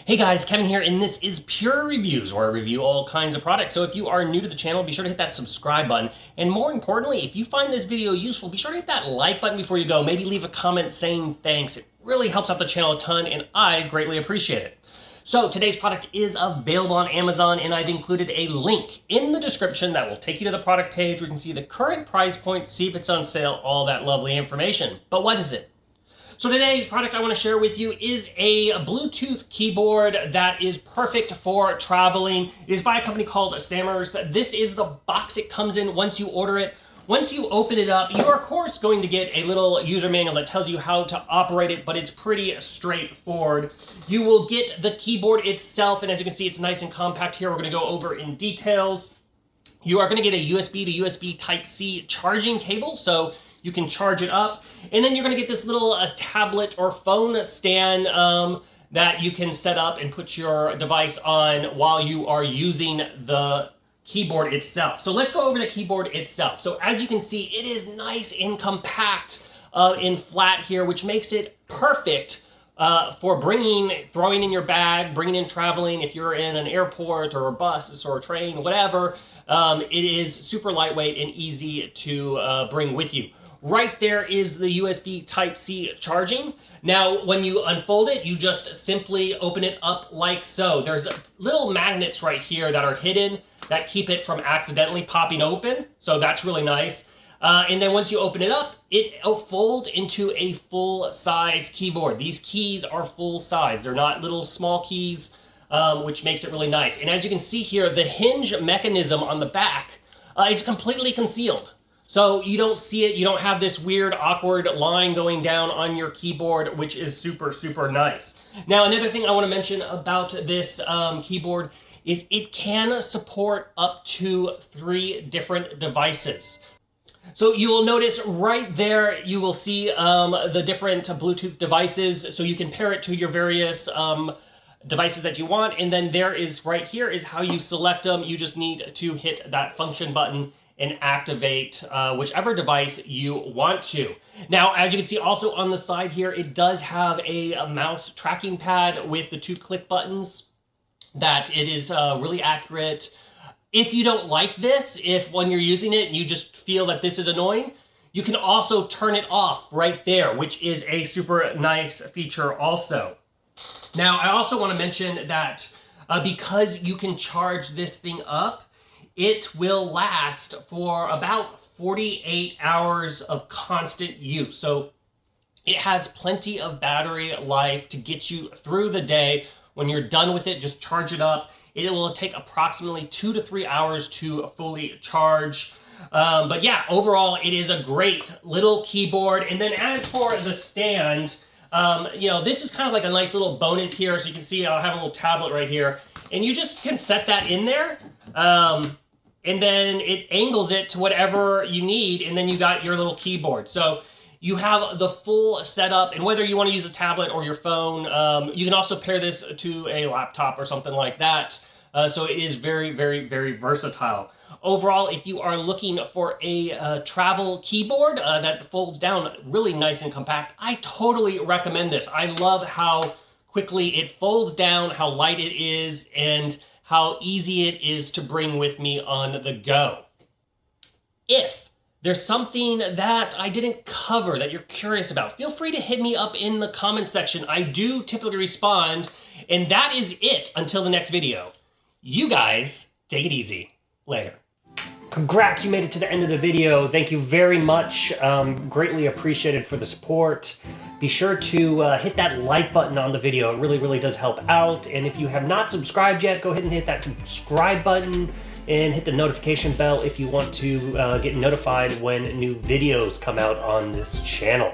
Hey guys, Kevin here, and this is Purereviews, where I review all kinds of products. So if you are new to the channel, be sure to hit that subscribe button. And more importantly, if you find this video useful, be sure to hit that like button before you go. Maybe leave a comment saying thanks. It really helps out the channel a ton, and I greatly appreciate it. So today's product is available on Amazon, and I've included a link in the description that will take you to the product page where you can see the current price point, see if it's on sale, all that lovely information. But what is it? So today's product I want to share with you is a Bluetooth keyboard that is perfect for traveling. It is by a company called Samsers. This is the box it comes in once you order it. Once you open it up, you are of course going to get a little user manual that tells you how to operate it, but it's pretty straightforward. You will get the keyboard itself, and as you can see, it's nice and compact here. We're going to go over in details. You are going to get a USB to USB Type-C charging cable, so you can charge it up, and then you're going to get this little tablet or phone stand that you can set up and put your device on while you are using the keyboard itself. So let's go over the keyboard itself. So as you can see, it is nice and compact and flat here, which makes it perfect for throwing in your bag, bringing in traveling. If you're in an airport or a bus or a train, whatever, it is super lightweight and easy to bring with you. Right there is the USB Type-C charging. Now, when you unfold it, you just simply open it up like so. There's little magnets right here that are hidden that keep it from accidentally popping open, so that's really nice. And then once you open it up, it folds into a full-size keyboard. These keys are full-size. They're not little small keys, which makes it really nice. And as you can see here, the hinge mechanism on the back is completely concealed. So you don't see it, you don't have this weird, awkward line going down on your keyboard, which is super, super nice. Now, another thing I want to mention about this keyboard is it can support up to 3 different devices. So you will notice right there, you will see the different Bluetooth devices, so you can pair it to your various devices that you want, and then there is, right here is how you select them. You just need to hit that function button and activate whichever device you want to. Now, as you can see also on the side here, it does have a mouse tracking pad with the 2 click buttons that it is really accurate. If you don't like this, if when you're using it you just feel that this is annoying, you can also turn it off right there, which is a super nice feature also. Now, I also want to mention that because you can charge this thing up, it will last for about 48 hours of constant use. So it has plenty of battery life to get you through the day. When you're done with it, just charge it up. It will take approximately 2 to 3 hours to fully charge. But yeah, overall, it is a great little keyboard. And then as for the stand, you know, this is kind of like a nice little bonus here. So you can see I'll have a little tablet right here, and you just can set that in there. And then it angles it to whatever you need, and then you got your little keyboard. So you have the full setup, and whether you want to use a tablet or your phone, you can also pair this to a laptop or something like that. So it is very, very, very versatile. Overall, if you are looking for a travel keyboard that folds down really nice and compact, I totally recommend this. I love how quickly it folds down, how light it is, and how easy it is to bring with me on the go. If there's something that I didn't cover that you're curious about, feel free to hit me up in the comment section. I do typically respond, and that is it until the next video. You guys, take it easy. Later. Congrats, you made it to the end of the video. Thank you very much. Greatly appreciated for the support. Be sure to hit that like button on the video. It really, really does help out. And if you have not subscribed yet, go ahead and hit that subscribe button and hit the notification bell if you want to get notified when new videos come out on this channel.